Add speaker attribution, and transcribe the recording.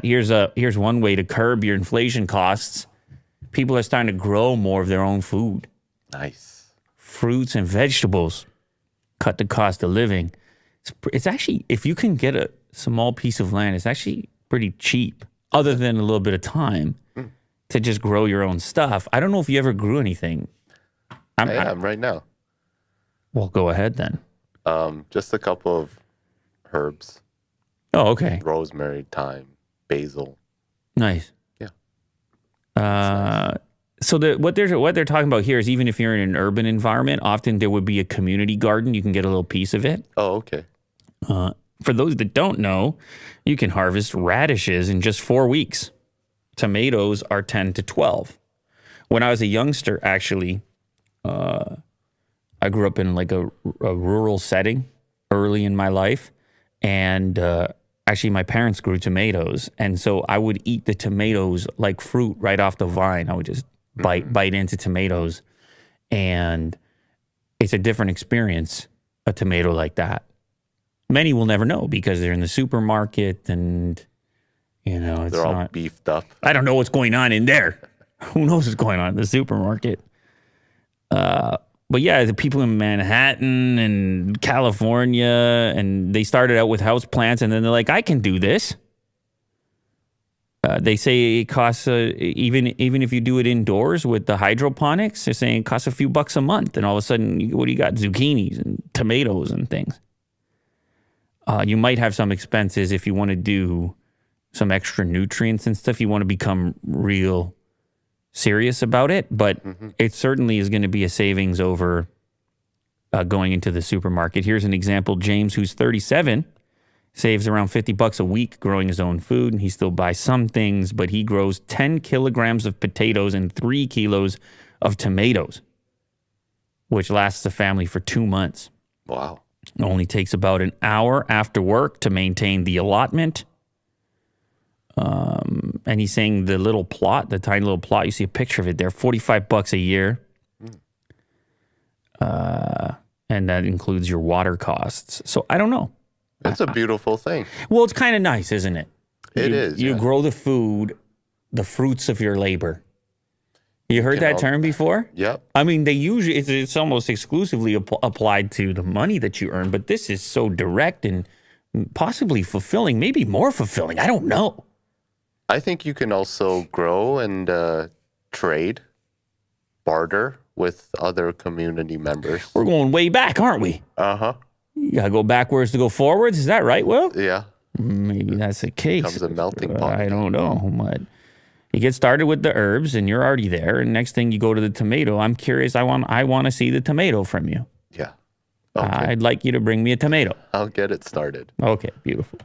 Speaker 1: Here's one way to curb your inflation costs. People are starting to grow more of their own food.
Speaker 2: Nice.
Speaker 1: Fruits and vegetables cut the cost of living. It's actually, if you can get a small piece of land, it's actually pretty cheap, other than a little bit of time to just grow your own stuff. I don't know if you ever grew anything.
Speaker 2: I am right now.
Speaker 1: Well, go ahead then.
Speaker 2: Just a couple of herbs.
Speaker 1: Oh, okay.
Speaker 2: Rosemary, thyme, basil.
Speaker 1: Nice.
Speaker 2: Yeah.
Speaker 1: Nice. So what they're talking about here is, even if you're in an urban environment, often there would be a community garden. You can get a little piece of it.
Speaker 2: Oh, okay.
Speaker 1: For those that don't know, you can harvest radishes in just 4 weeks. Tomatoes are 10 to 12. When I was a youngster, actually, I grew up in like a rural setting early in my life. And actually, my parents grew tomatoes. And so I would eat the tomatoes like fruit right off the vine. I would just bite into tomatoes. And it's a different experience, a tomato like that. Many will never know because they're in the supermarket and, it's
Speaker 2: they're all
Speaker 1: not
Speaker 2: beefed up.
Speaker 1: I don't know what's going on in there. Who knows what's going on in the supermarket? But yeah, the people in Manhattan and California, and they started out with house plants, and then they're like, I can do this. They say it costs, even if you do it indoors with the hydroponics, they're saying it costs a few bucks a month. And all of a sudden, what do you got? Zucchinis and tomatoes and things. You might have some expenses if you want to do some extra nutrients and stuff. You want to become real serious about it, but it certainly is going to be a savings over going into the supermarket. Here's an example. James, who's 37, saves around $50 a week growing his own food, and he still buys some things, but he grows 10 kilograms of potatoes and 3 kilos of tomatoes, which lasts the family for 2 months.
Speaker 2: Wow.
Speaker 1: It only takes about an hour after work to maintain the allotment. And he's saying the little plot, the tiny little plot, you see a picture of it there, $45 a year. And that includes your water costs. So I don't know.
Speaker 2: It's a beautiful thing.
Speaker 1: Well, it's kind of nice, isn't it?
Speaker 2: It is.
Speaker 1: You grow the food, the fruits of your labor. You heard that term before?
Speaker 2: Yep.
Speaker 1: I mean, they usually, it's almost exclusively applied to the money that you earn, but this is so direct and possibly fulfilling, maybe more fulfilling. I don't know.
Speaker 2: I think you can also grow and trade, barter with other community members.
Speaker 1: We're going way back, aren't we?
Speaker 2: Uh-huh.
Speaker 1: You got to go backwards to go forwards. Is that right, Will?
Speaker 2: Yeah.
Speaker 1: Maybe that's the case.
Speaker 2: Becomes a melting pot.
Speaker 1: I don't know. But you get started with the herbs and you're already there. And next thing you go to the tomato. I'm curious. I want to see the tomato from you.
Speaker 2: Yeah. Okay.
Speaker 1: I'd like you to bring me a tomato.
Speaker 2: I'll get it started.
Speaker 1: Okay, beautiful.